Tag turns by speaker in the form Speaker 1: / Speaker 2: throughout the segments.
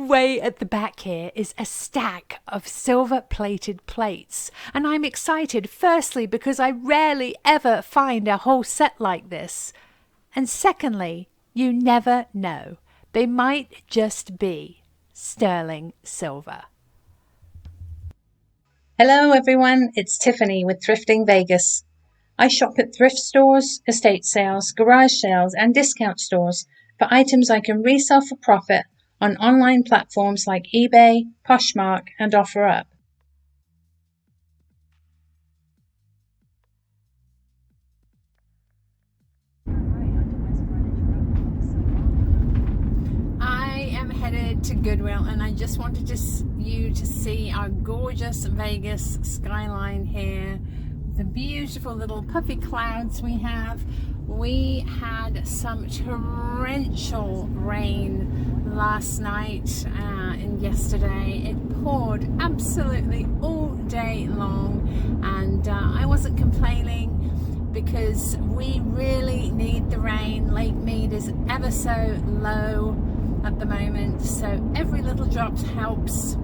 Speaker 1: way at the back here is a stack of silver-plated plates, and I'm excited firstly because I rarely ever find a whole set like this, and secondly, you never know. They might just be sterling silver.
Speaker 2: Hello everyone, it's Tiffany with Thrifting Vegas. I shop at thrift stores, estate sales, garage sales and discount stores for items I can resell for profit on online platforms like eBay, Poshmark and OfferUp.
Speaker 1: I am headed to Goodwill and I just wanted you to see our gorgeous Vegas skyline here. The beautiful little puffy clouds we have. We had some torrential rain last night and yesterday. It poured absolutely all day long, and I wasn't complaining because we really need the rain. Lake Mead is ever so low at the moment, so every little drop helps.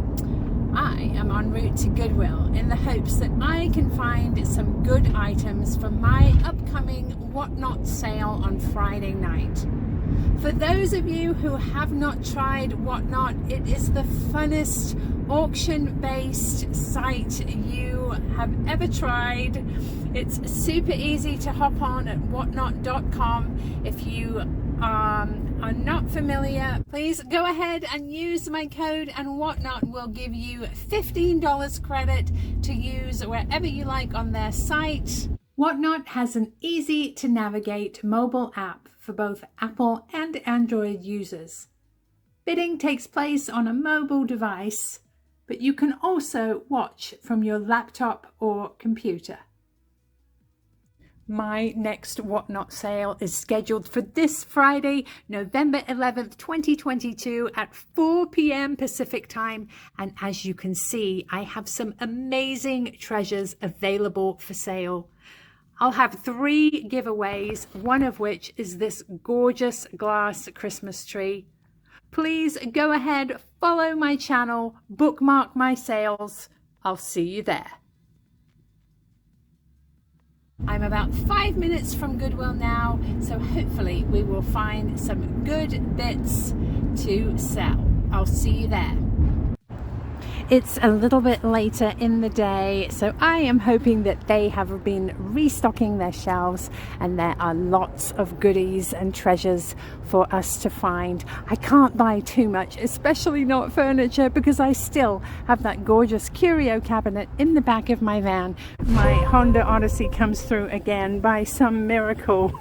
Speaker 1: I am en route to Goodwill in the hopes that I can find some good items for my upcoming Whatnot sale on Friday night. For those of you who have not tried Whatnot, it is the funnest auction-based site you have ever tried. It's super easy to hop on at whatnot.com. If you are not familiar, please go ahead and use my code, and Whatnot will give you $15 credit to use wherever you like on their site. Whatnot has an easy to navigate mobile app for both Apple and Android users. Bidding takes place on a mobile device, but you can also watch from your laptop or computer. My next Whatnot sale is scheduled for this Friday, November 11th, 2022 at 4 p.m. Pacific time. And as you can see, I have some amazing treasures available for sale. I'll have 3 giveaways, one of which is this gorgeous glass Christmas tree. Please go ahead, follow my channel, bookmark my sales. I'll see you there. I'm about 5 minutes from Goodwill now, so hopefully we will find some good bits to sell. I'll see you there. It's a little bit later in the day, so I am hoping that they have been restocking their shelves and there are lots of goodies and treasures for us to find. I can't buy too much, especially not furniture, because I still have that gorgeous curio cabinet in the back of my van. My Honda Odyssey comes through again by some miracle.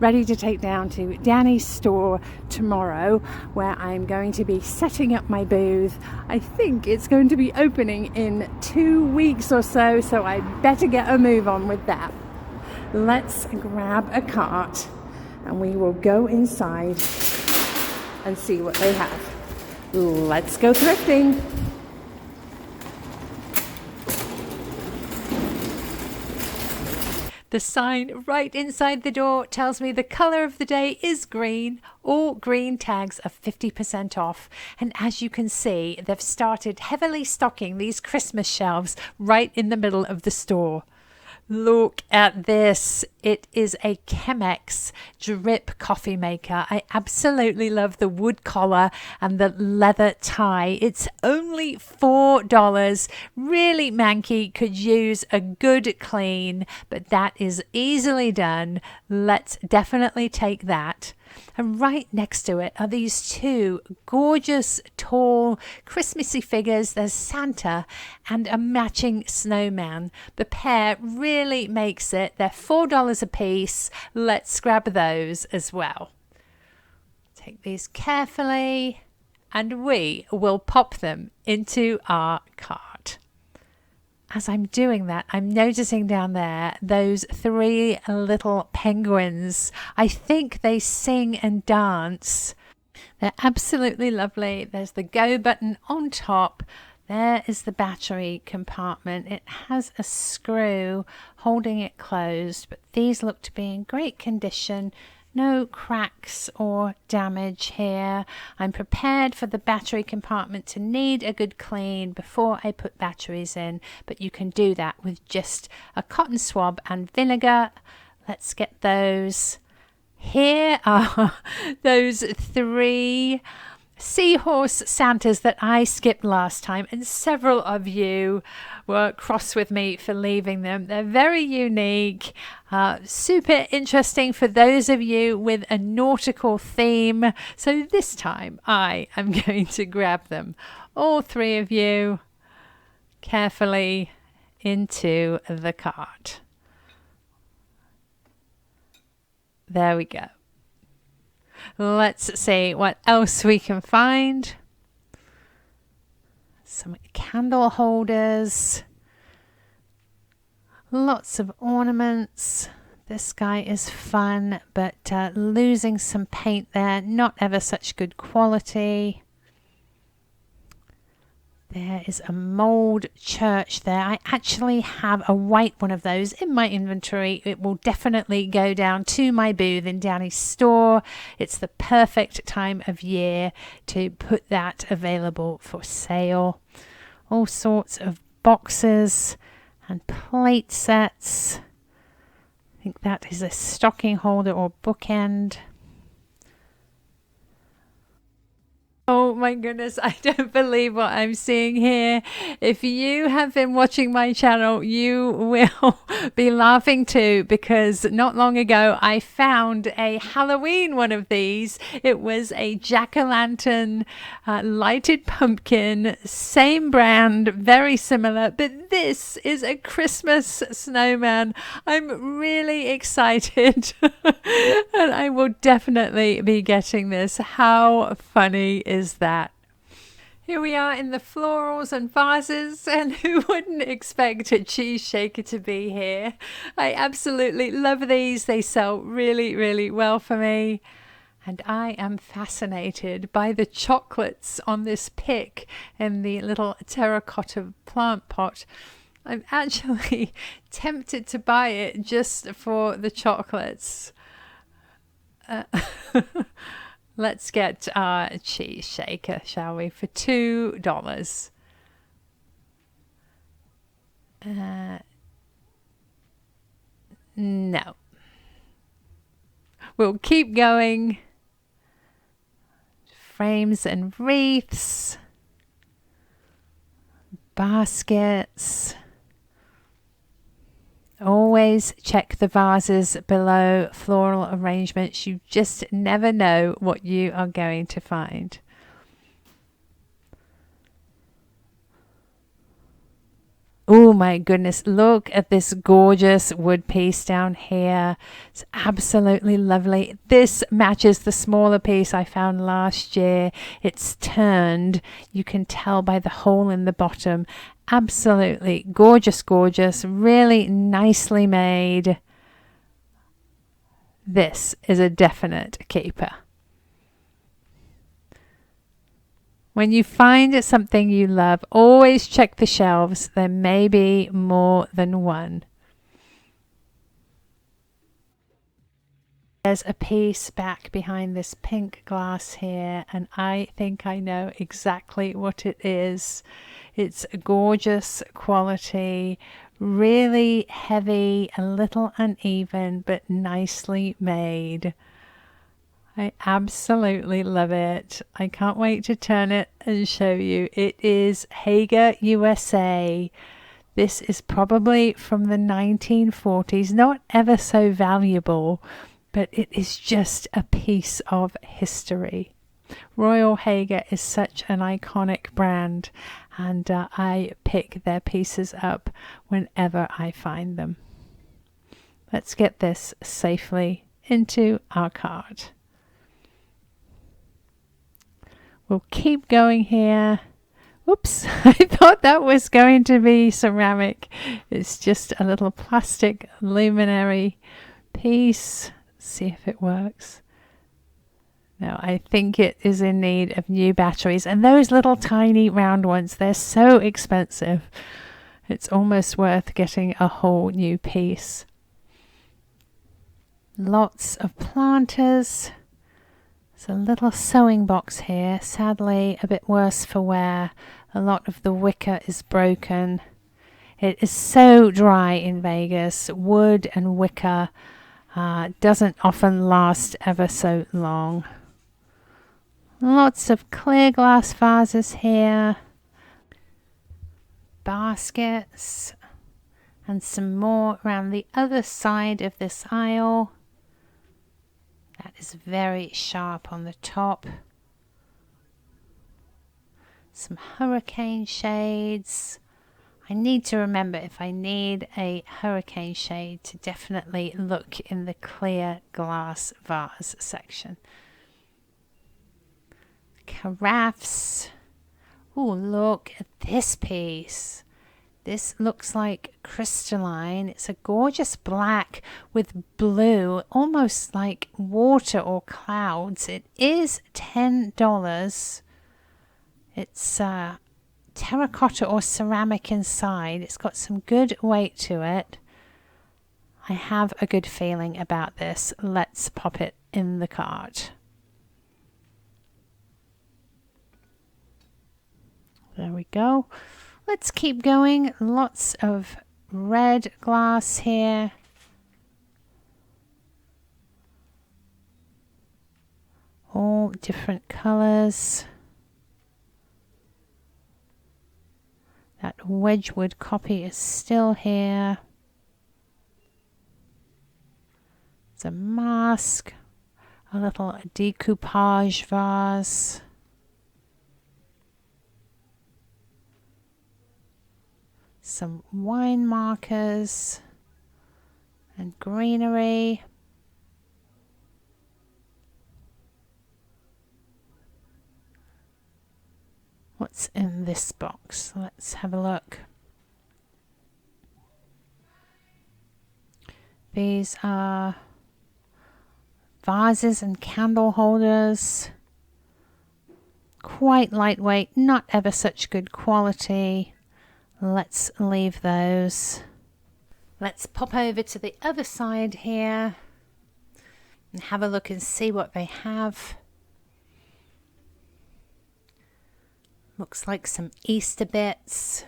Speaker 1: Ready to take down to Danny's store tomorrow, where I'm going to be setting up my booth. I think it's going to be opening in 2 weeks or so, so I better get a move on with that. Let's grab a cart and we will go inside and see what they have. Let's go thrifting. The sign right inside the door tells me the color of the day is green. All green tags are 50% off. And as you can see, they've started heavily stocking these Christmas shelves right in the middle of the store. Look at this. It is a Chemex drip coffee maker. I absolutely love the wood collar and the leather tie. It's only $4. Really manky, could use a good clean, but that is easily done. Let's definitely take that. And right next to it are these 2 gorgeous, tall, Christmassy figures. There's Santa and a matching snowman. The pair really makes it. They're $4 a piece. Let's grab those as well. Take these carefully and we will pop them into our cart. As I'm doing that, I'm noticing down there those 3 little penguins. I think they sing and dance. They're absolutely lovely. There's the go button on top. There is the battery compartment. It has a screw holding it closed, but these look to be in great condition No cracks or damage here. I'm prepared for the battery compartment to need a good clean before I put batteries in, but you can do that with just a cotton swab and vinegar. Let's get those. Here are those 3 seahorse Santas that I skipped last time, and several of you were cross with me for leaving them. They're very unique, super interesting for those of you with a nautical theme. So this time I am going to grab them, all 3 of you, carefully into the cart. There we go. Let's see what else we can find. Some candle holders. Lots of ornaments. This guy is fun, but losing some paint there. Not ever such good quality. There is a mold church there. I actually have a white one of those in my inventory. It will definitely go down to my booth in Danny's store. It's the perfect time of year to put that available for sale. All sorts of boxes and plate sets. I think that is a stocking holder or bookend. Oh my goodness, I don't believe what I'm seeing here. If you have been watching my channel, you will be laughing too, because not long ago I found a Halloween one of these. It was a jack-o'-lantern lighted pumpkin, same brand, very similar, but this is a Christmas snowman. I'm really excited and I will definitely be getting this. How funny is that? Here we are in the florals and vases, and who wouldn't expect a cheese shaker to be here? I absolutely love these. They sell really, really well for me. And I am fascinated by the chocolates on this pick in the little terracotta plant pot. I'm actually tempted to buy it just for the chocolates. Let's get our cheese shaker, shall we, for $2. No. We'll keep going. Frames and wreaths. Baskets. Always check the vases below floral arrangements. You just never know what you are going to find. Oh my goodness, look at this gorgeous wood piece down here. It's absolutely lovely. This matches the smaller piece I found last year. It's turned. You can tell by the hole in the bottom. Absolutely gorgeous, gorgeous, really nicely made. This is a definite keeper. When you find something you love, always check the shelves. There may be more than one. There's a piece back behind this pink glass here, and I think I know exactly what it is. It's gorgeous quality, really heavy, a little uneven, but nicely made. I absolutely love it. I can't wait to turn it and show you. It is Hogh, USA. This is probably from the 1940s, not ever so valuable, but it is just a piece of history. Royal Hogh is such an iconic brand, and I pick their pieces up whenever I find them. Let's get this safely into our cart. We'll keep going here. Oops, I thought that was going to be ceramic. It's just a little plastic luminary piece. See if it works. No, I think it is in need of new batteries. And those little tiny round ones, they're so expensive. It's almost worth getting a whole new piece. Lots of planters. There's a little sewing box here, sadly a bit worse for wear. A lot of the wicker is broken. It is so dry in Vegas. Wood and wicker doesn't often last ever so long. Lots of clear glass vases here. Baskets. And some more around the other side of this aisle. That is very sharp on the top. Some hurricane shades. I need to remember, if I need a hurricane shade, to definitely look in the clear glass vase section. Carafes. Oh, look at this piece. This looks like crystalline. It's a gorgeous black with blue, almost like water or clouds. It is $10. It's terracotta or ceramic inside. It's got some good weight to it. I have a good feeling about this. Let's pop it in the cart. There we go. Let's keep going. Lots of red glass here. All different colors. That Wedgwood copy is still here. It's a mask. A little decoupage vase. Some wine markers and greenery. What's in this box? Let's have a look. These are vases and candle holders. Quite lightweight, not ever such good quality. Let's leave those. Let's pop over to the other side here and have a look and see what they have. Looks like some Easter bits.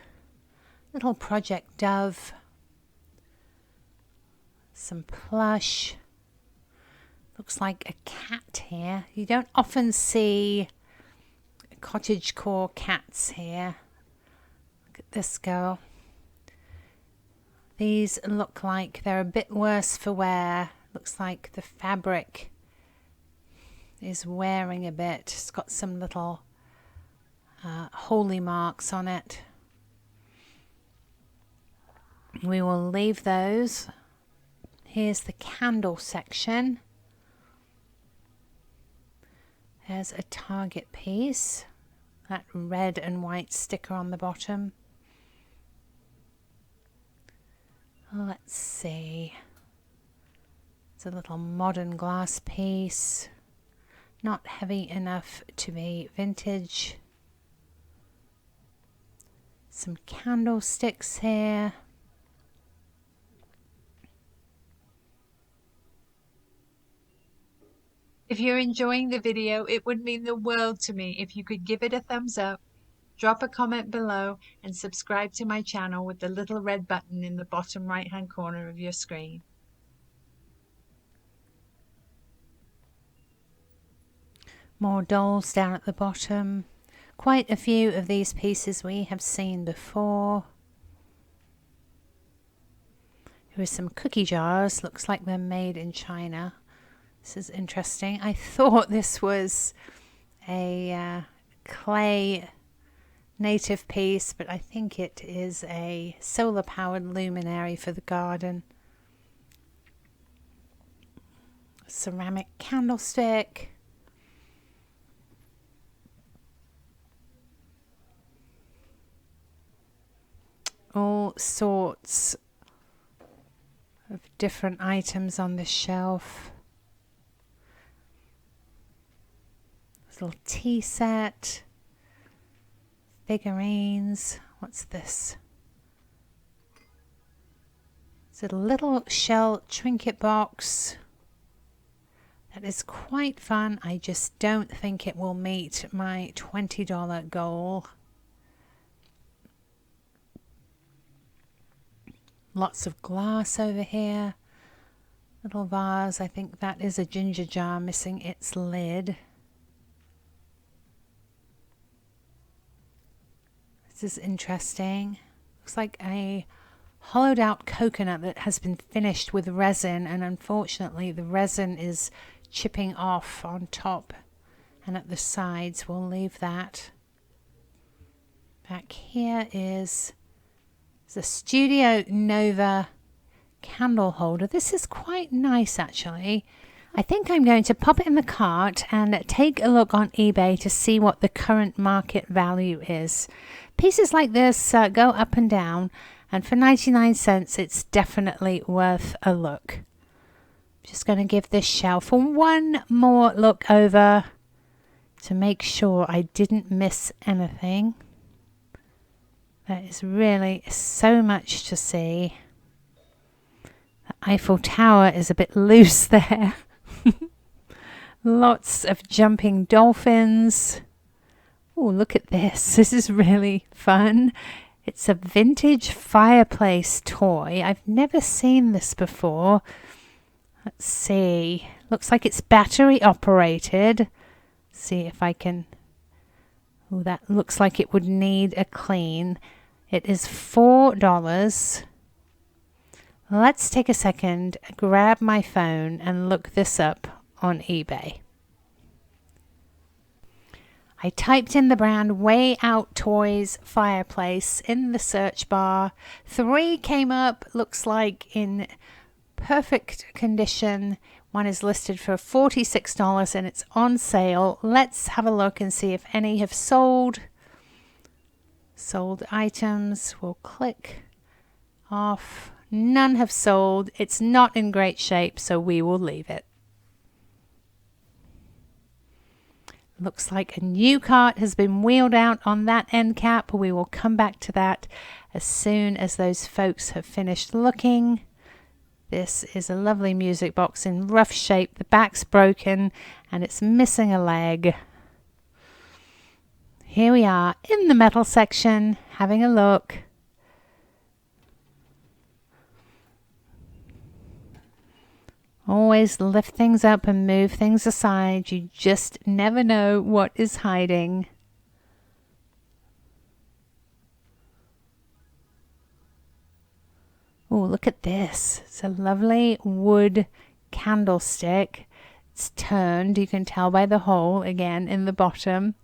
Speaker 1: Little Project Dove. Some plush. Looks like a cat here. You don't often see cottagecore cats here. This girl. These look like they're a bit worse for wear. Looks like the fabric is wearing a bit. It's got some little holy marks on it. We will leave those. Here's the candle section. There's a Target piece. That red and white sticker on the bottom. Let's see. It's a little modern glass piece. Not heavy enough to be vintage. Some candlesticks here.
Speaker 2: If you're enjoying the video, it would mean the world to me if you could give it a thumbs up, drop a comment below, and subscribe to my channel with the little red button in the bottom right-hand corner of your screen.
Speaker 1: More dolls down at the bottom. Quite a few of these pieces we have seen before. Here are some cookie jars. Looks like they're made in China. This is interesting. I thought this was a clay native piece, but I think it is a solar powered luminary for the garden. Ceramic candlestick. All sorts of different items on this shelf. This little tea set. Figurines. What's this? It's a little shell trinket box. That is quite fun. I just don't think it will meet my $20 goal. Lots of glass over here. Little vase. I think that is a ginger jar missing its lid. This is interesting. Looks like a hollowed out coconut that has been finished with resin, and unfortunately the resin is chipping off on top and at the sides. We'll leave that. Back here is the Studio Nova candle holder. This is quite nice actually. I think I'm going to pop it in the cart and take a look on eBay to see what the current market value is. Pieces like this go up and down, and for 99 cents it's definitely worth a look. Just going to give this shelf one more look over to make sure I didn't miss anything. There is really so much to see. The Eiffel Tower is a bit loose there. Lots of jumping dolphins. Oh, look at this. This is really fun. It's a vintage fireplace toy. I've never seen this before. Let's see. Looks like it's battery operated. See if I can... Oh, that looks like it would need a clean. It is $4. Let's take a second, grab my phone and look this up on eBay. I typed in the brand Way Out Toys Fireplace in the search bar. 3 came up, looks like in perfect condition. One is listed for $46 and it's on sale. Let's have a look and see if any have sold. Sold items. We'll click off. None have sold. It's not in great shape, so we will leave it. Looks like a new cart has been wheeled out on that end cap. We will come back to that as soon as those folks have finished looking. This is a lovely music box in rough shape. The back's broken and it's missing a leg. Here we are in the metal section, having a look. Always lift things up and move things aside. You just never know what is hiding. Oh, look at this. It's a lovely wood candlestick. It's turned. You can tell by the hole again in the bottom.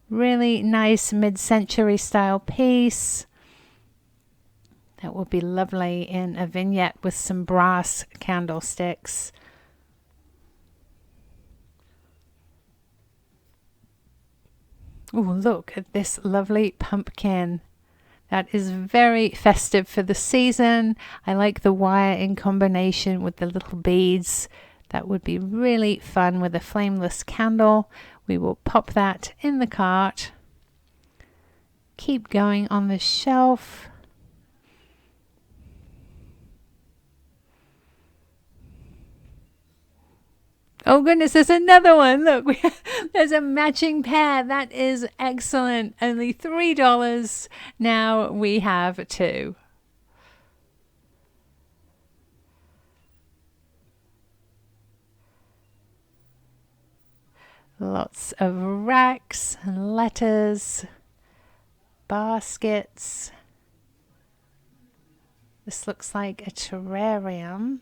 Speaker 1: Really nice mid-century style piece. That will be lovely in a vignette with some brass candlesticks. Oh, look at this lovely pumpkin. That is very festive for the season. I like the wire in combination with the little beads. That would be really fun with a flameless candle. We will pop that in the cart. Keep going on the shelf. Oh goodness, there's another one. Look, there's a matching pair. That is excellent. Only $3. Now we have 2. Lots of racks and letters, baskets. This looks like a terrarium.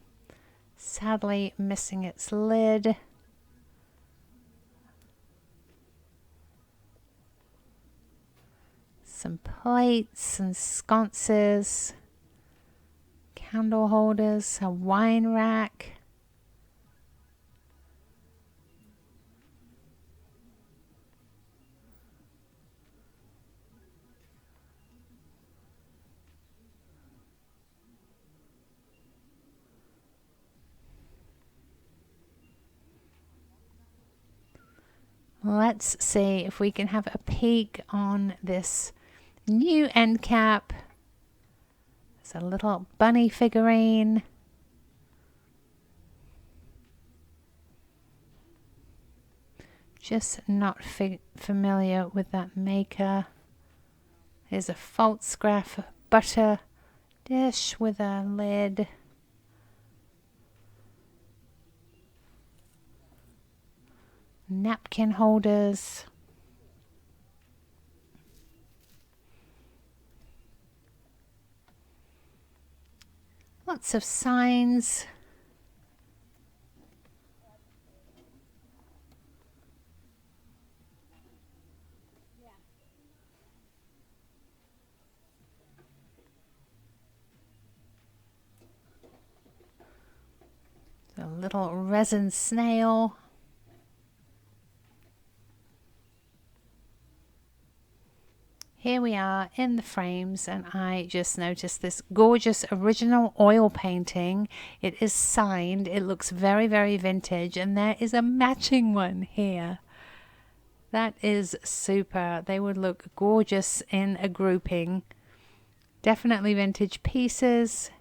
Speaker 1: Sadly missing its lid. Some plates and sconces. Candle holders, a wine rack. Let's see if we can have a peek on this new end cap. There's a little bunny figurine. Just not familiar with that maker. Here's a false-graph butter dish with a lid. Napkin holders. Lots of signs. A little resin snail. Here we are in the frames, and I just noticed this gorgeous original oil painting. It is signed. It looks very, very vintage, and there is a matching one here. That is super. They would look gorgeous in a grouping. Definitely vintage pieces.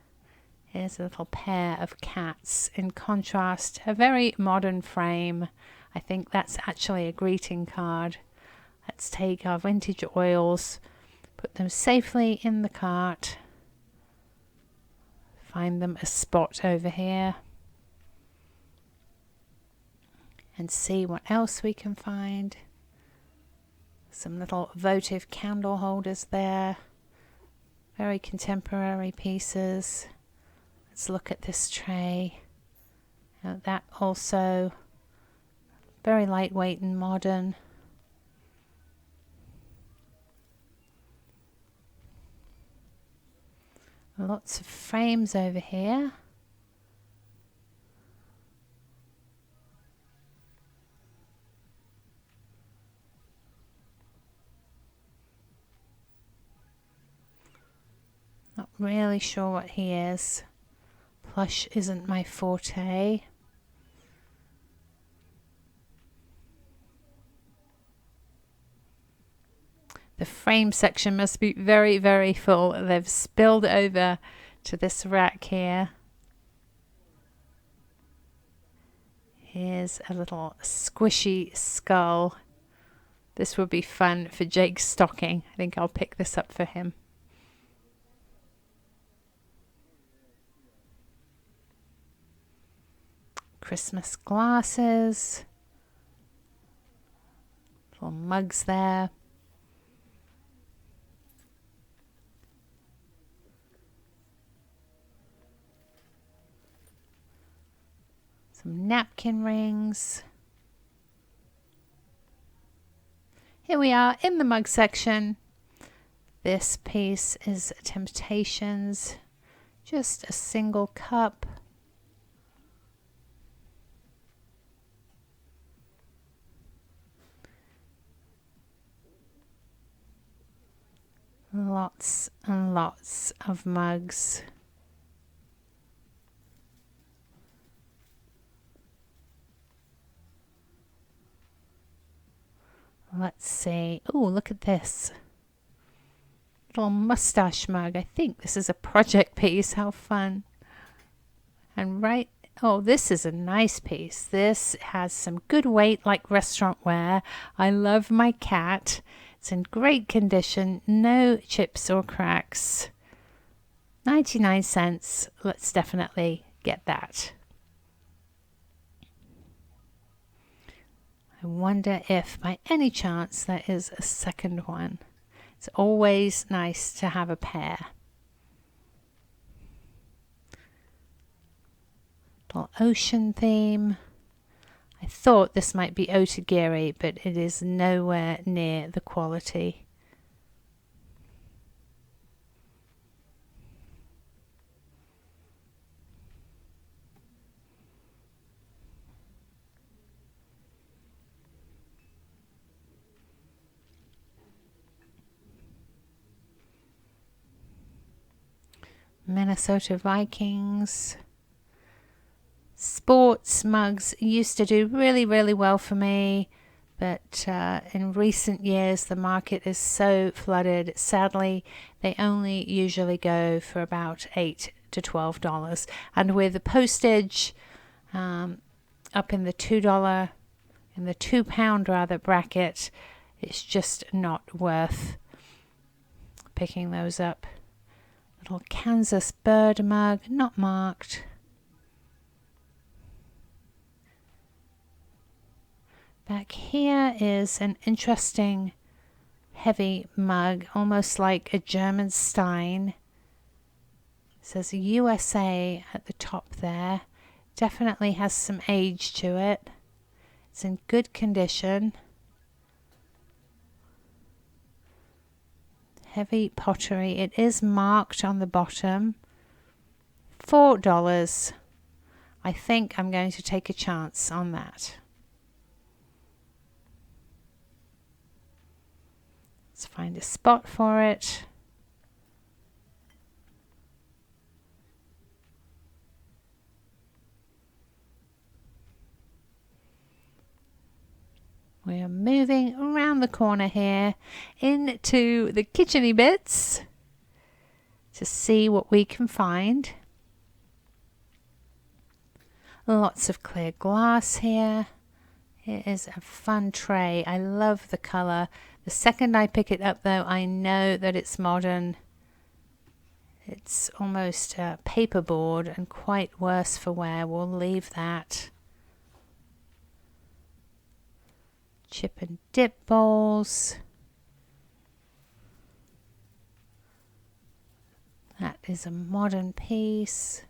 Speaker 1: Here's a little pair of cats. In contrast, a very modern frame. I think that's actually a greeting card. Let's take our vintage oils, put them safely in the cart, find them a spot over here, and see what else we can find. Some little votive candle holders there, very contemporary pieces. Let's look at this tray. That also very lightweight and modern. Lots of frames over here. Not really sure what he is. Plush isn't my forte. The frame section must be very, very full. They've spilled over to this rack here. Here's a little squishy skull. This would be fun for Jake's stocking. I think I'll pick this up for him. Christmas glasses. Little mugs there. Some napkin rings. Here we are in the mug section. This piece is Temptations. Just a single cup. Lots and lots of mugs. Let's see. Oh, look at this. Little mustache mug. I think this is a project piece. How fun. And oh, this is a nice piece. This has some good weight like restaurant wear. I love my cat. It's in great condition. No chips or cracks. 99 cents. Let's definitely get that. I wonder if by any chance there is a second one. It's always nice to have a pair. Little ocean theme. I thought this might be Otagiri, but it is nowhere near the quality. Minnesota Vikings. Sports mugs used to do really, really well for me, but in recent years the market is so flooded. Sadly, they only usually go for about $8 to $12, and with the postage up in the $2 in the £2 rather bracket, it's just not worth picking those up. Little Kansas bird mug, not marked. Back here is an interesting heavy mug, almost like a German Stein. It says USA at the top there. Definitely has some age to it. It's in good condition. Heavy pottery. It is marked on the bottom. $4. I think I'm going to take a chance on that. Let's find a spot for it. We are moving around the corner here into the kitcheny bits to see what we can find. Lots of clear glass here. It is a fun tray. I love the colour. The second I pick it up though, I know that it's modern. It's almost paperboard and quite worse for wear. We'll leave that. Chip and dip bowls. That is a modern piece.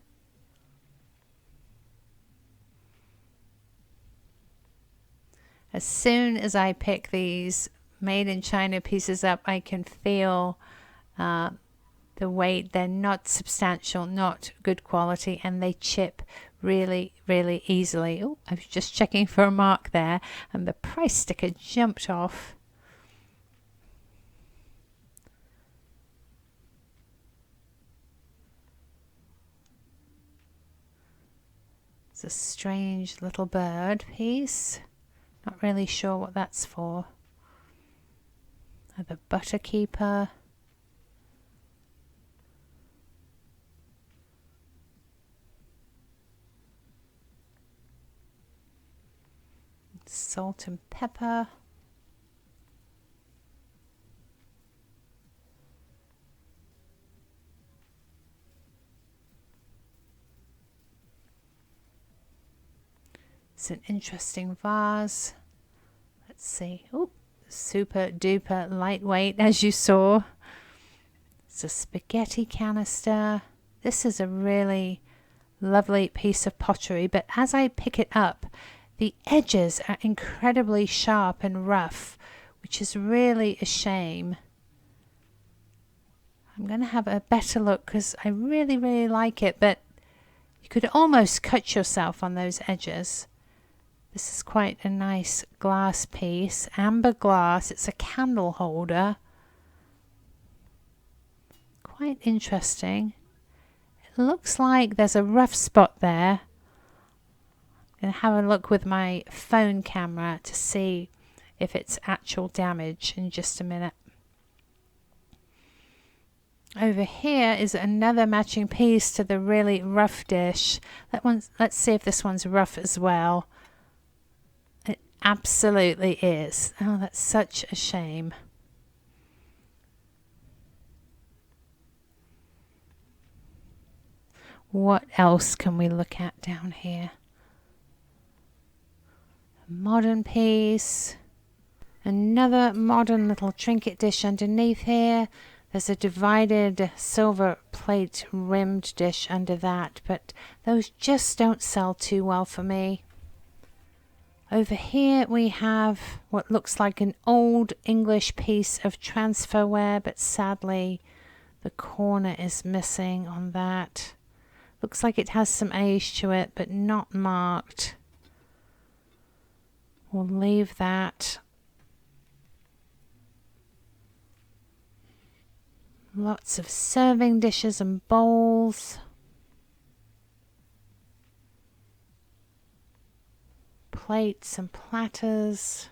Speaker 1: As soon as I pick these made in China pieces up, I can feel the weight. They're not substantial, not good quality, and they chip really, really easily. Oh, I was just checking for a mark there, and the price sticker jumped off. It's a strange little bird piece. Not really sure what that's for. The butter keeper. Salt and pepper. It's an interesting vase. Let's see. Oh, super duper lightweight, as you saw. It's a spaghetti canister. This is a really lovely piece of pottery, but as I pick it up, the edges are incredibly sharp and rough, which is really a shame. I'm going to have a better look because I really, really like it, but you could almost cut yourself on those edges. This is quite a nice glass piece, amber glass. It's a candle holder. Quite interesting. It looks like there's a rough spot there. I'm going to have a look with my phone camera to see if it's actual damage in just a minute. Over here is another matching piece to the really rough dish. Let's see if this one's rough as well. It absolutely is. Oh, that's such a shame. What else can we look at down here? A modern piece. Another modern little trinket dish underneath here. There's a divided silver plate rimmed dish under that, but those just don't sell too well for me. Over here we have what looks like an old English piece of transferware, but sadly the corner is missing on that. Looks like it has some age to it, but not marked. We'll leave that. Lots of serving dishes and bowls. Plates and platters.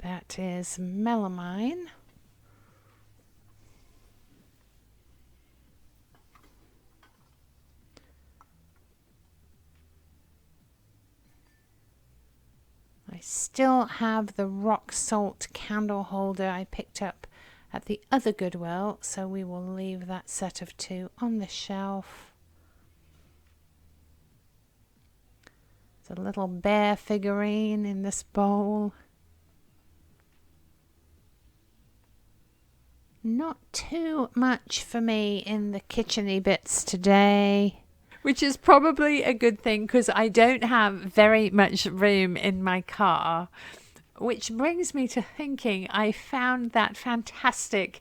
Speaker 1: That that is melamine. I still have the rock salt candle holder I picked up at the other Goodwill, so we will leave that set of 2 on the shelf. There's a little bear figurine in this bowl. Not too much for me in the kitchen-y bits today, which is probably a good thing because I don't have very much room in my car. Which brings me to thinking I found that fantastic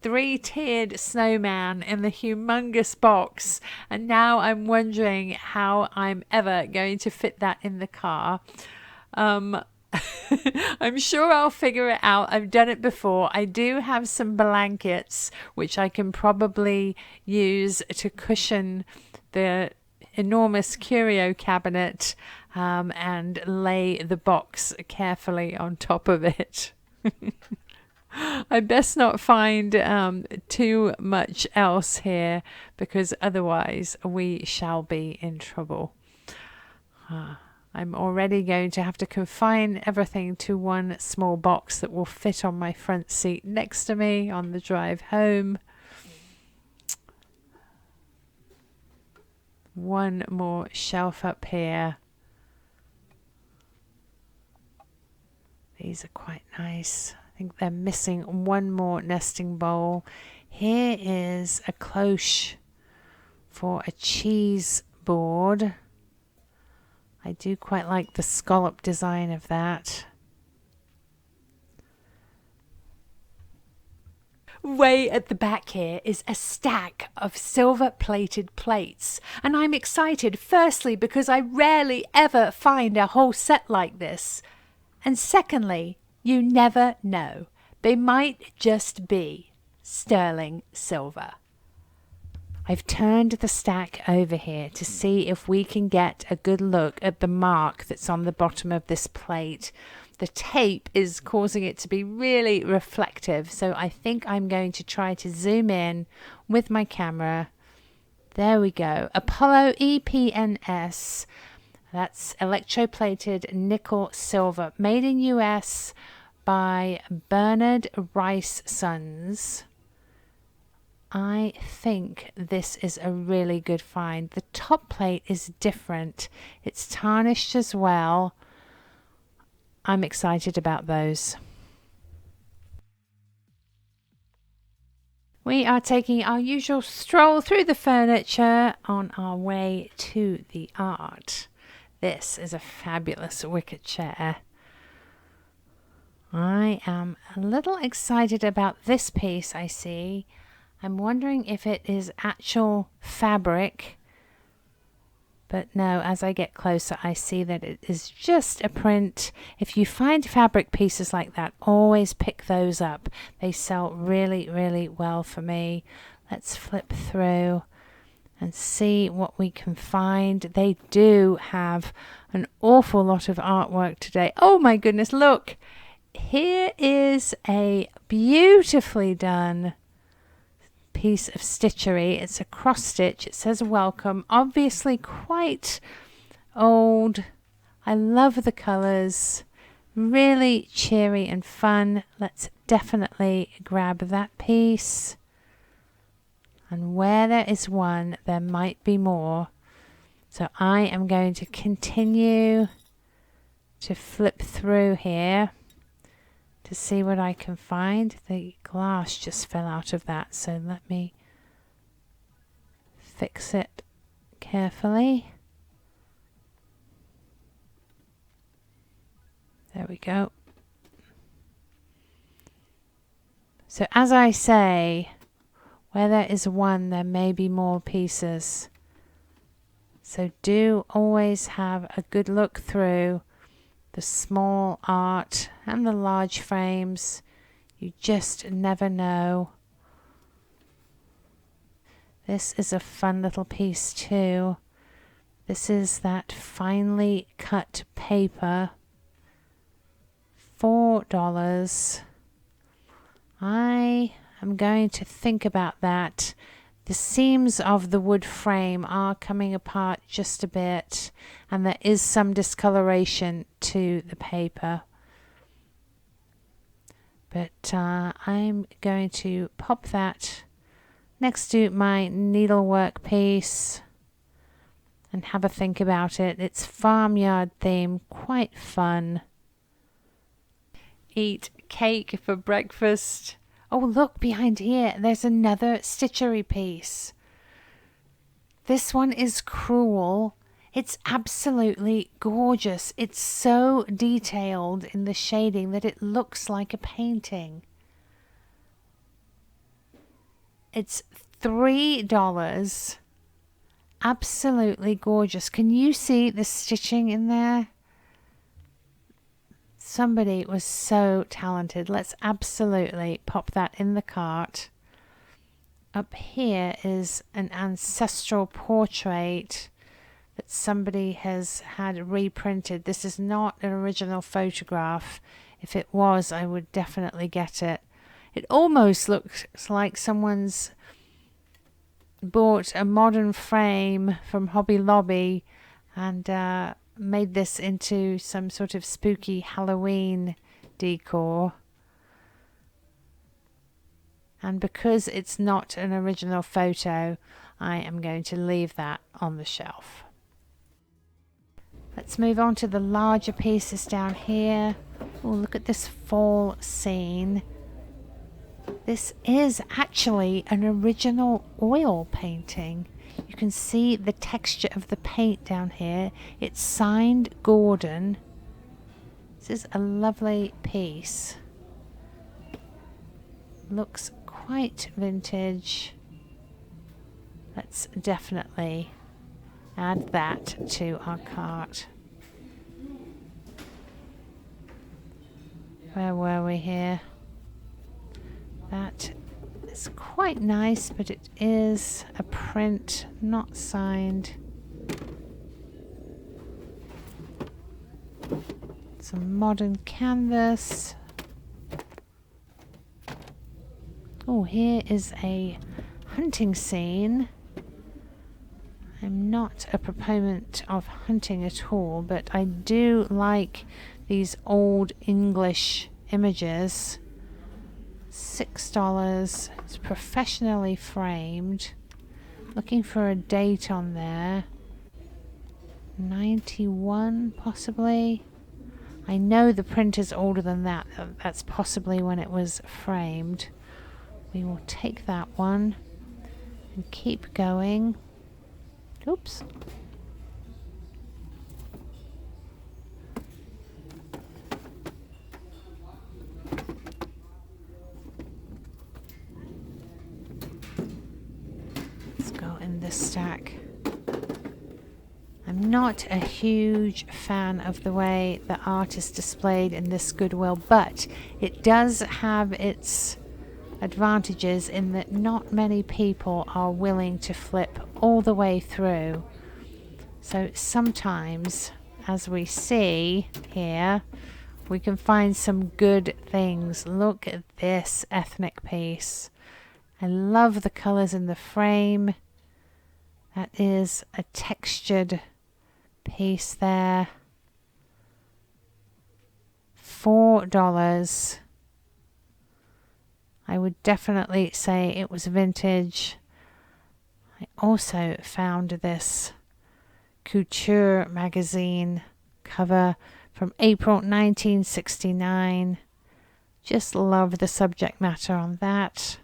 Speaker 1: 3-tiered snowman in the humongous box, and now I'm wondering how I'm ever going to fit that in the car. I'm sure I'll figure it out. I've done it before. I do have some blankets which I can probably use to cushion the enormous curio cabinet and lay the box carefully on top of it. I best not find too much else here because otherwise we shall be in trouble. I'm already going to have to confine everything to one small box that will fit on my front seat next to me on the drive home. One more shelf up here. These are quite nice. I think they're missing one more nesting bowl. Here is a cloche for a cheese board. I do quite like the scallop design of that. Way at the back here is a stack of silver-plated plates, and I'm excited firstly because I rarely ever find a whole set like this, and secondly, you never know, they might just be sterling silver. I've turned the stack over here to see if we can get a good look at the mark that's on the bottom of this plate. The tape is causing it to be really reflective, so I think I'm going to try to zoom in with my camera. There we go. Apollo EPNS. That's electroplated nickel silver, made in US by Bernard Rice Sons. I think this is a really good find. The top plate is different. It's tarnished as well. I'm excited about those. We are taking our usual stroll through the furniture on our way to the art. This is a fabulous wicker chair. I am a little excited about this piece I see. I'm wondering if it is actual fabric. But no, as I get closer, I see that it is just a print. If you find fabric pieces like that, always pick those up. They sell really, really well for me. Let's flip through and see what we can find. They do have an awful lot of artwork today. Oh my goodness, look. Here is a beautifully done piece of stitchery. It's a cross stitch. It says welcome. Obviously quite old. I love the colors. Really cheery and fun. Let's definitely grab that piece. And where there is one, there might be more. So I am going to continue to flip through here to see what I can find. The glass just fell out of that, so let me fix it carefully. There we go. So as I say, where there is one, there may be more pieces. So do always have a good look through the small art and the large frames. You just never know. This is a fun little piece too. This is that finely cut paper. $4. I am going to think about that. The seams of the wood frame are coming apart just a bit, and there is some discoloration to the paper. But I'm going to pop that next to my needlework piece and have a think about it. It's farmyard theme, quite fun. Eat cake for breakfast. Oh, look behind here. There's another stitchery piece. This one is Cruel. It's absolutely gorgeous. It's so detailed in the shading that it looks like a painting. It's $3. Absolutely gorgeous. Can you see the stitching in there? Somebody was so talented. Let's absolutely pop that in the cart. Up here is an ancestral portrait that somebody has had reprinted. This is not an original photograph. If it was, I would definitely get it. It almost looks like someone's bought a modern frame from Hobby Lobby and made this into some sort of spooky Halloween decor. And because it's not an original photo, I am going to leave that on the shelf. Let's move on to the larger pieces down here. Oh, look at this fall scene. This is actually an original oil painting. You can see the texture of the paint down here. It's signed Gordon. This is a lovely piece. Looks quite vintage. Let's definitely add that to our cart. Where were we here? That is quite nice, but it is a print, not signed. Some modern canvas. Oh, here is a hunting scene. I'm not a proponent of hunting at all, but I do like these old English images. $6. It's professionally framed. Looking for a date on there. 91 possibly. I know the print is older than that. That's possibly when it was framed. We will take that one and keep going. Oops. Let's go in this stack. I'm not a huge fan of the way the art is displayed in this Goodwill, but it does have its advantages in that not many people are willing to flip all the way through. So sometimes, as we see here, we can find some good things. Look at this ethnic piece. I love the colors in the frame. That is a textured piece there. $4. I would definitely say it was vintage. I also found this Couture magazine cover from April 1969. Just love the subject matter on that.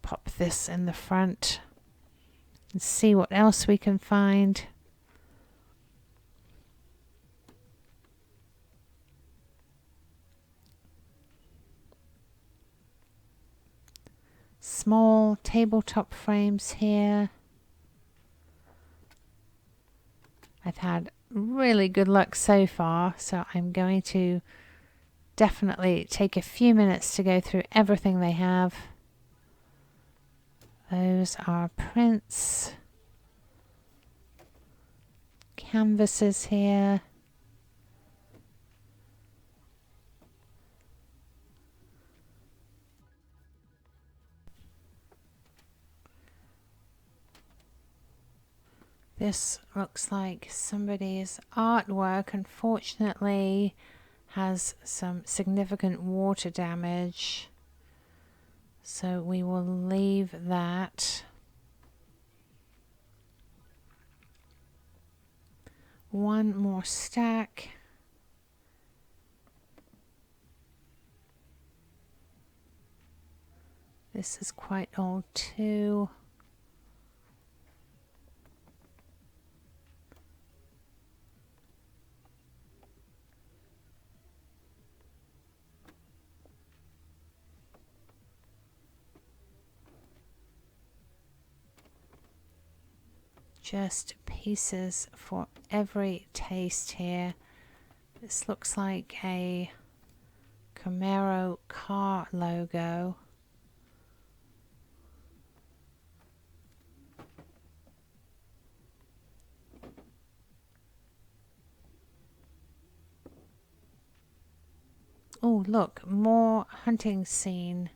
Speaker 1: Pop this in the front and see what else we can find. Small tabletop frames here. I've had really good luck so far, so I'm going to definitely take a few minutes to go through everything they have. Those are prints, canvases here. This looks like somebody's artwork. Unfortunately, has some significant water damage, so we will leave that. One more stack. This is quite old too. Just pieces for every taste here. This looks like a Camaro car logo. Oh, look, more hunting scene.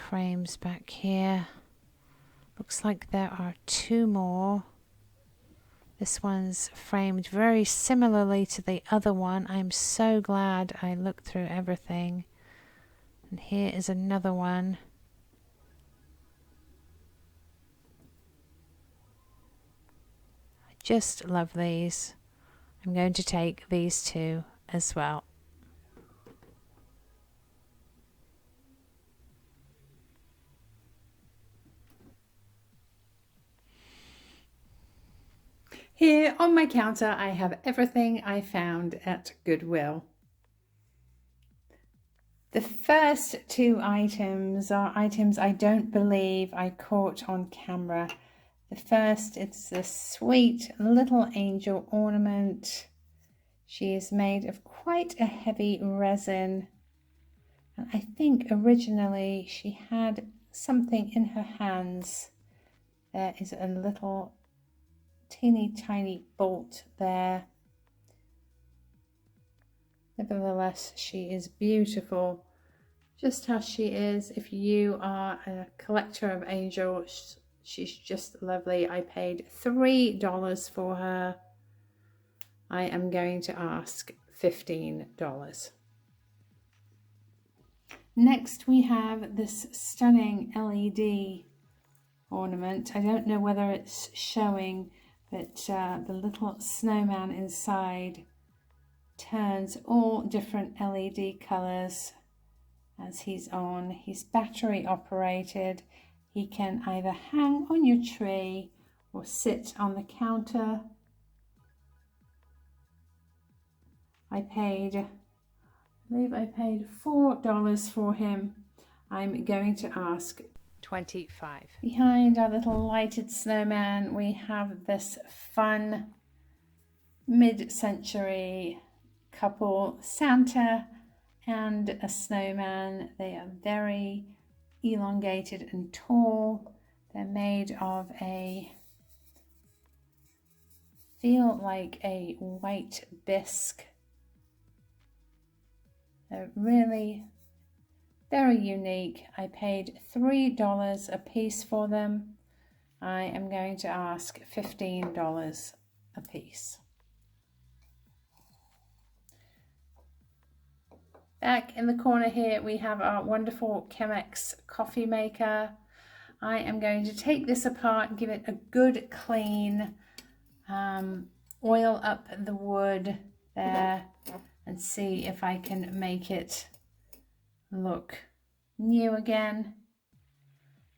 Speaker 1: Frames back here. Looks like there are two more. This one's framed very similarly to the other one. I'm so glad I looked through everything. And here is another one. I just love these. I'm going to take these two as well. Here on my counter, I have everything I found at Goodwill. The first two items are items I don't believe I caught on camera. The first, it's this sweet little angel ornament. She is made of quite a heavy resin. And I think originally she had something in her hands. There is a little teeny tiny bolt there. Nevertheless, she is beautiful, just how she is. If you are a collector of angels, she's just lovely. I paid $3 for her. I am going to ask $15. Next, we have this stunning LED ornament. I don't know whether it's showing, but the little snowman inside turns all different LED colors as he's on. He's battery operated. He can either hang on your tree or sit on the counter. I believe I paid $4 for him. I'm going to ask $25. Behind our little lighted snowman, we have this fun mid-century couple, Santa and a snowman. They are very elongated and tall. They're made of feel like a white bisque. They're really very unique. I paid $3 a piece for them. I am going to ask $15 a piece. Back in the corner here, we have our wonderful Chemex coffee maker. I am going to take this apart and give it a good clean, oil up the wood there and see if I can make it look new again.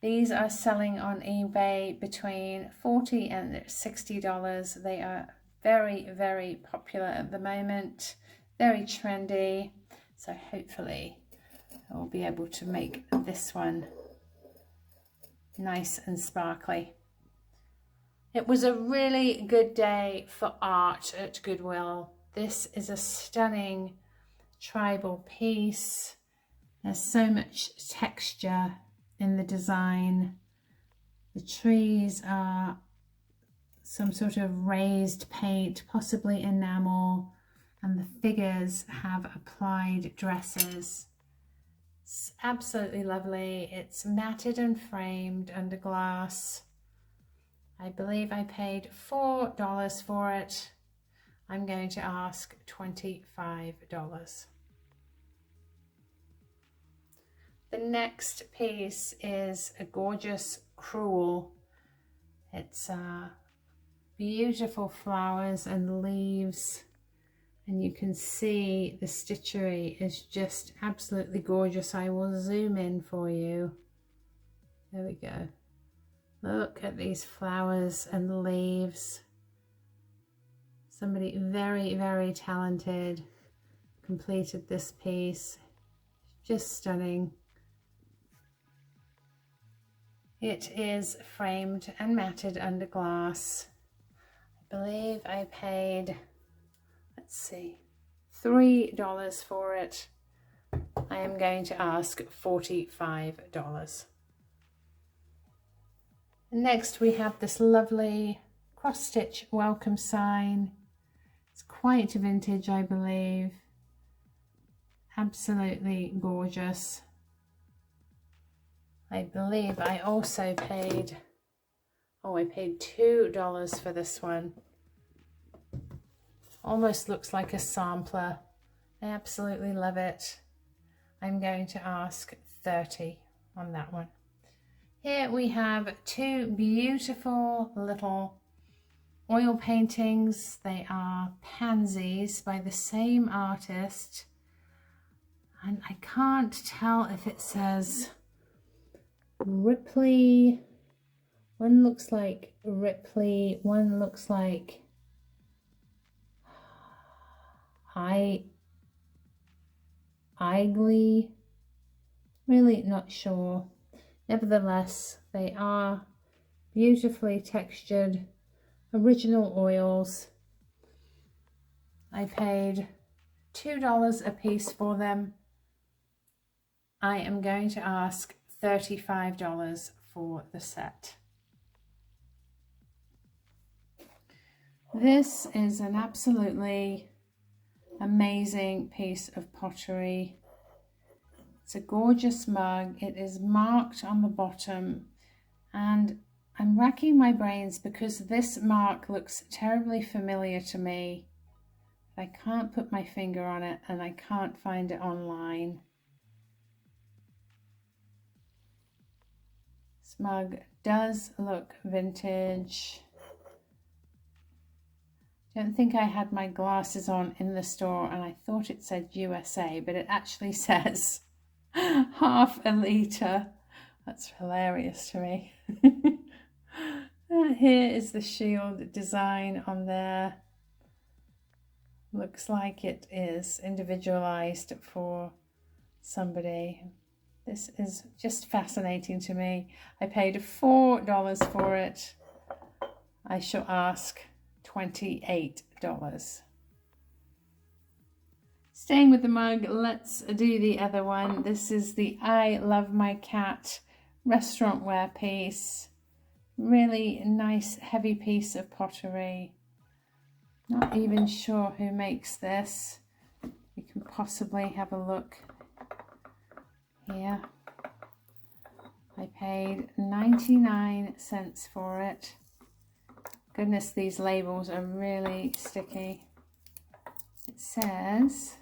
Speaker 1: These are selling on eBay between $40 and $60. They are very, very popular at the moment, very trendy. So hopefully I will be able to make this one nice and sparkly. It was a really good day for art at Goodwill. This is a stunning tribal piece. There's so much texture in the design. The trees are some sort of raised paint, possibly enamel, and the figures have applied dresses. It's absolutely lovely. It's matted and framed under glass. I believe I paid $4 for it. I'm going to ask $25. The next piece is a gorgeous crewel. It's beautiful flowers and leaves, and you can see the stitchery is just absolutely gorgeous. I will zoom in for you. There we go. Look at these flowers and leaves. Somebody very, very talented completed this piece. Just stunning. It is framed and matted under glass. I believe I paid, let's see, $3 for it. I am going to ask $45. Next we have this lovely cross-stitch welcome sign. It's quite vintage, I believe. Absolutely gorgeous. I believe I also paid, I paid $2 for this one. Almost looks like a sampler. I absolutely love it. I'm going to ask $30 on that one. Here we have two beautiful little oil paintings. They are pansies by the same artist. And I can't tell if it says Ripley. One looks like Ripley, one looks like Igley. Really not sure. Nevertheless, they are beautifully textured original oils. I paid $2 a piece for them. I am going to ask $35 for the set. This is an absolutely amazing piece of pottery. It's a gorgeous mug. It is marked on the bottom, and I'm racking my brains because this mark looks terribly familiar to me. I can't put my finger on it and I can't find it online. This mug does look vintage. I don't think I had my glasses on in the store and I thought it said USA, but it actually says half a litre. That's hilarious to me. Here is the shield design on there. Looks like it is individualized for somebody. This is just fascinating to me. I paid $4 for it. I shall ask $28. Staying with the mug, let's do the other one. This is the I Love My Cat restaurant wear piece. Really nice heavy piece of pottery. Not even sure who makes this. We can possibly have a look here. I paid 99 cents for it. Goodness, these labels are really sticky. It says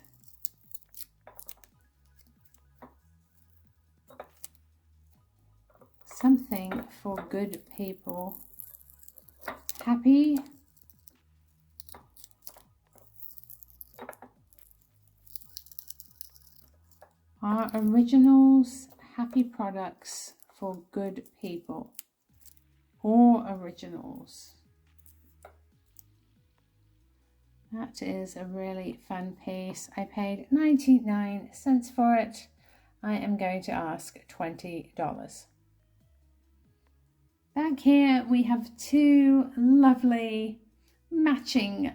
Speaker 1: something for good people. Happy are originals, happy products for good people, or originals. That is a really fun piece. I paid 99 cents for it. I am going to ask $20. Back here we have two lovely matching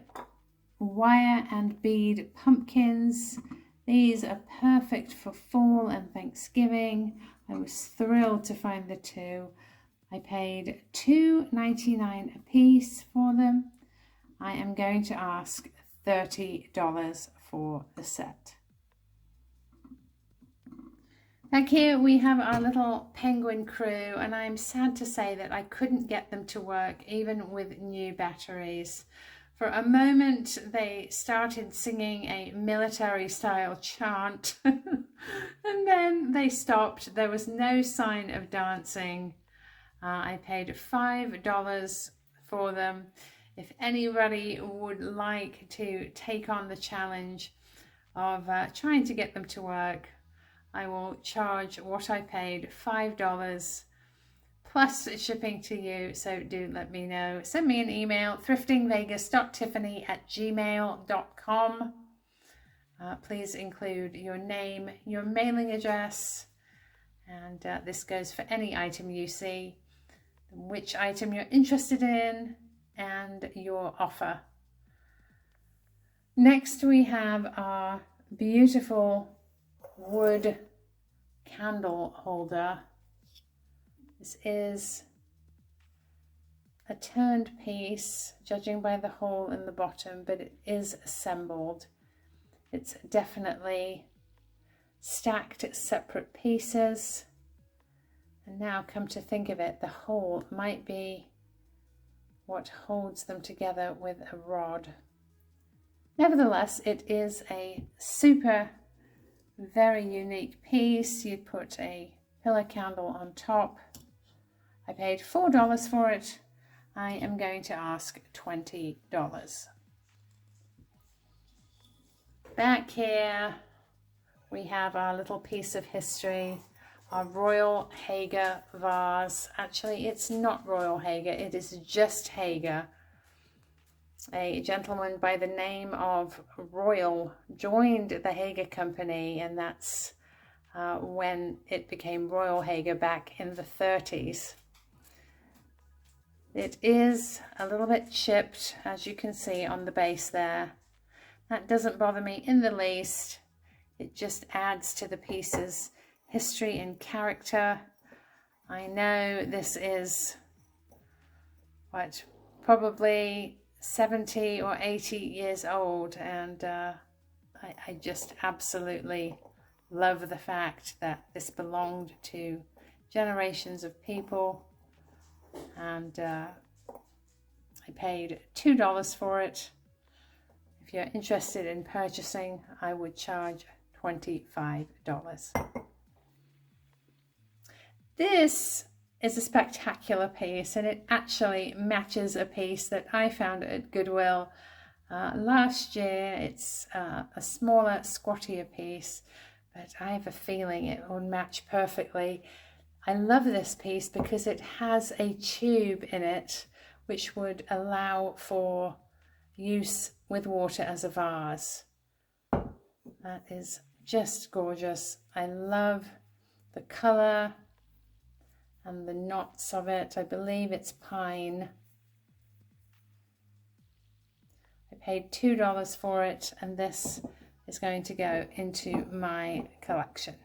Speaker 1: wire and bead pumpkins. These are perfect for fall and Thanksgiving. I was thrilled to find the two. I paid $2.99 a piece for them. I am going to ask $30 for the set. Back here we have our little penguin crew, and I'm sad to say that I couldn't get them to work even with new batteries. For a moment they started singing a military style chant and then they stopped. There was no sign of dancing. I paid $5 for them. If anybody would like to take on the challenge of trying to get them to work, I will charge what I paid, $5 plus shipping to you. So do let me know. Send me an email, thriftingvegas.tiffany@gmail.com. Please include your name, your mailing address, and this goes for any item you see, which item you're interested in, and your offer. Next we have our beautiful wood candle holder. This is a turned piece, judging by the hole in the bottom, but it is assembled. It's definitely stacked separate pieces. And now, come to think of it, the hole might be what holds them together with a rod. Nevertheless, it is a super, very unique piece. You put a pillar candle on top. I paid $4 for it. I am going to ask $20. Back here we have our little piece of history, our Royal Hogh vase. Actually, it's not Royal Hogh, it is just Hogh. A gentleman by the name of Royal joined the Hogh Company, and that's when it became Royal Hogh back in the 30s. It is a little bit chipped, as you can see on the base there. That doesn't bother me in the least. It just adds to the piece's history and character. I know this is, probably 70 or 80 years old, and I just absolutely love the fact that this belonged to generations of people, and I paid $2 for it. If you're interested in purchasing, I would charge $25. This is a spectacular piece, and it actually matches a piece that I found at Goodwill last year. It's a smaller, squattier piece, but I have a feeling it will match perfectly. I love this piece because it has a tube in it which would allow for use with water as a vase. That is just gorgeous. I love the colour and the knots of it. I believe it's pine. I paid $2 for it, and this is going to go into my collection.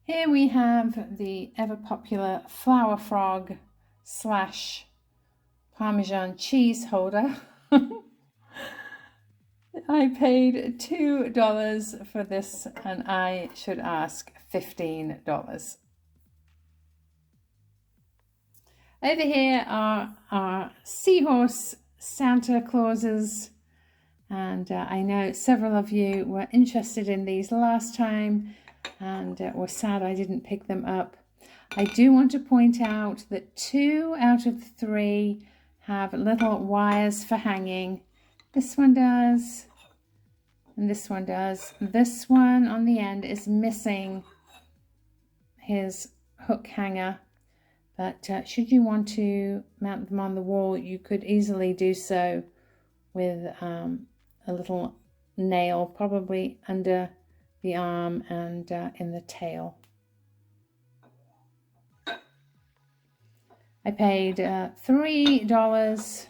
Speaker 1: Here we have the ever popular flour frog / Parmesan cheese holder. I paid $2 for this, and I should ask $15. Over here are our seahorse Santa Clauses, and I know several of you were interested in these last time and were sad I didn't pick them up. I do want to point out that 2 out of 3 have little wires for hanging. This one does, and this one does. This one on the end is missing his hook hanger, but should you want to mount them on the wall, you could easily do so with a little nail, probably under the arm and in the tail. I paid $3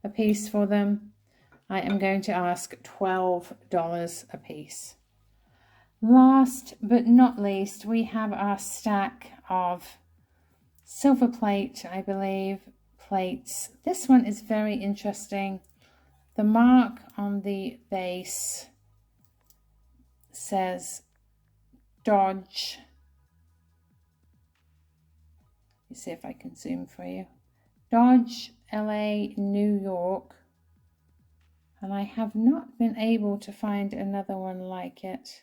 Speaker 1: a piece for them. I am going to ask $12 a piece. Last but not least, we have our stack of silver plate, I believe, plates. This one is very interesting. The mark on the base says Dodge. Let me see if I can zoom for you. Dodge, LA, New York. And I have not been able to find another one like it.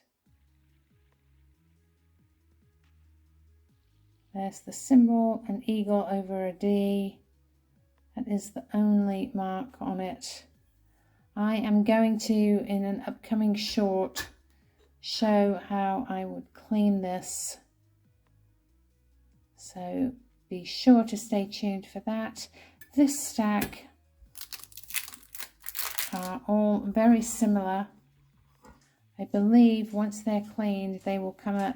Speaker 1: There's the symbol, an eagle over a D. That is the only mark on it. I am going to, in an upcoming short, show how I would clean this. So be sure to stay tuned for that. This stack are all very similar. I believe once they're cleaned, they will come up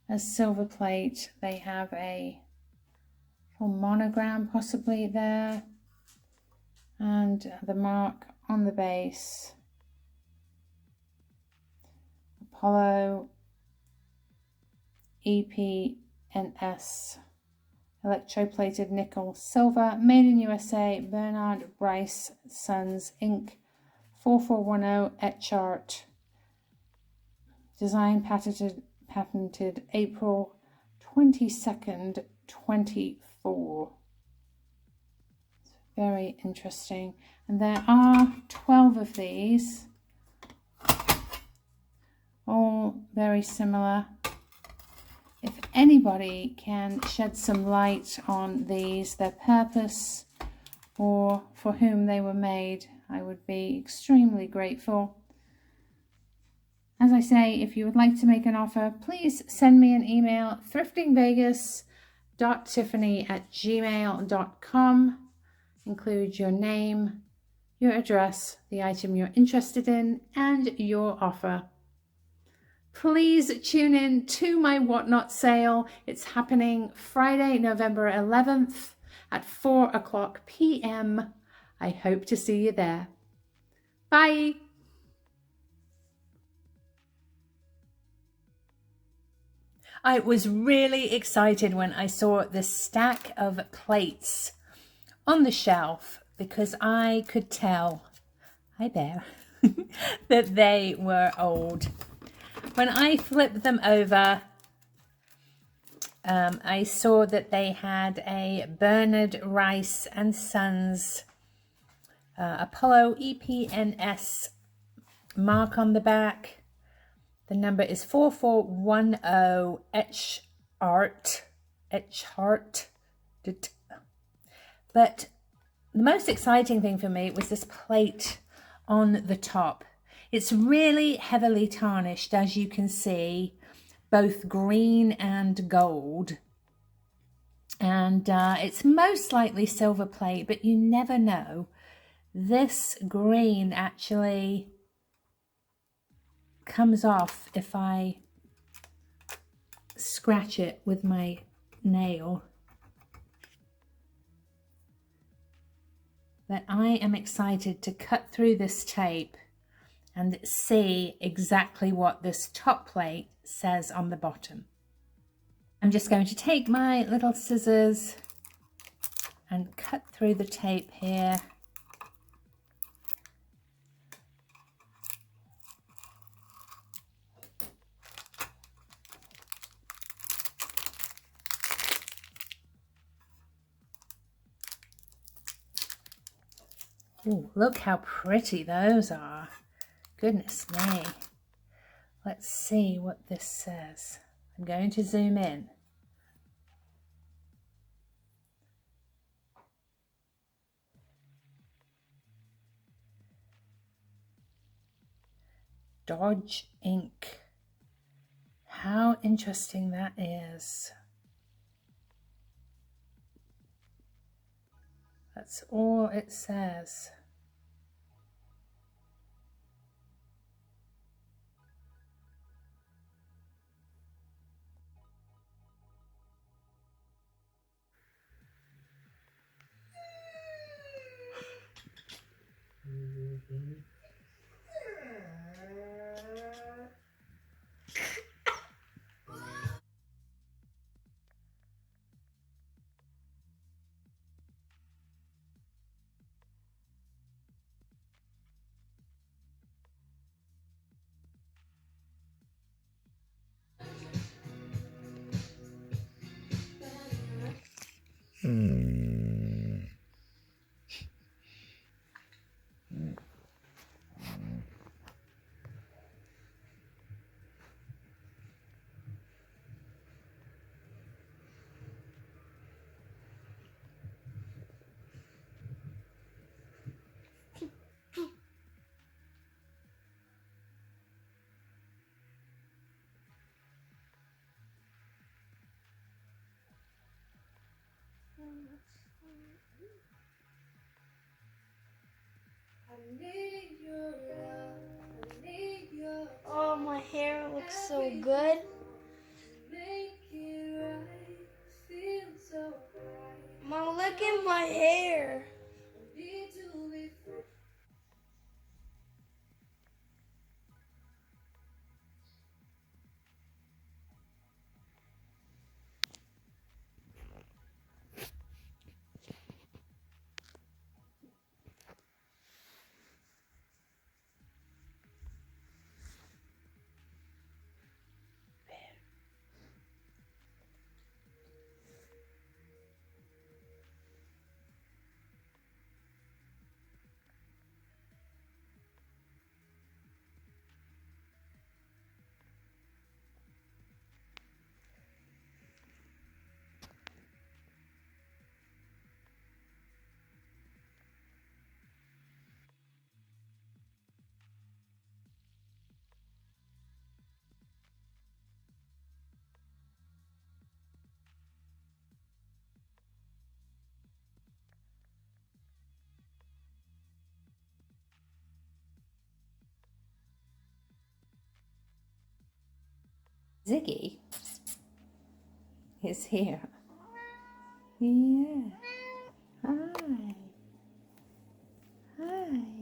Speaker 1: as silver plate. They have a little monogram possibly there, and the mark on the base, Apollo EPNS, electroplated nickel silver, made in USA, Bernard Bryce Sons Inc. 4410 etch art, design patented April 22nd 24. It's very interesting, and there are 12 of these, all very similar. If anybody can shed some light on these, their purpose, or for whom they were made, I would be extremely grateful. As I say, if you would like to make an offer, please send me an email, thriftingvegas.tiffany@gmail.com. Include your name, your address, the item you're interested in, and your offer. Please tune in to my Whatnot sale. It's happening Friday, November 11th at 4:00 p.m. I hope to see you there. Bye. I was really excited when I saw this stack of plates on the shelf because I could tell, hi there, that they were old. When I flipped them over, I saw that they had a Bernard Rice and Sons Apollo EPNS mark on the back. The number is 4410 etch art. But the most exciting thing for me was this plate on the top. It's really heavily tarnished, as you can see, both green and gold. And it's most likely silver plate, but you never know. This green actually comes off if I scratch it with my nail. But I am excited to cut through this tape and see exactly what this top plate says on the bottom. I'm just going to take my little scissors and cut through the tape here. Ooh, look how pretty those are. Goodness me. Let's see what this says. I'm going to zoom in. Dodge Inc. How interesting that is. That's all it says.
Speaker 3: Oh, my hair looks so good. Mom, look at my hair.
Speaker 1: Ziggy is here. Yeah. Hi. Hi.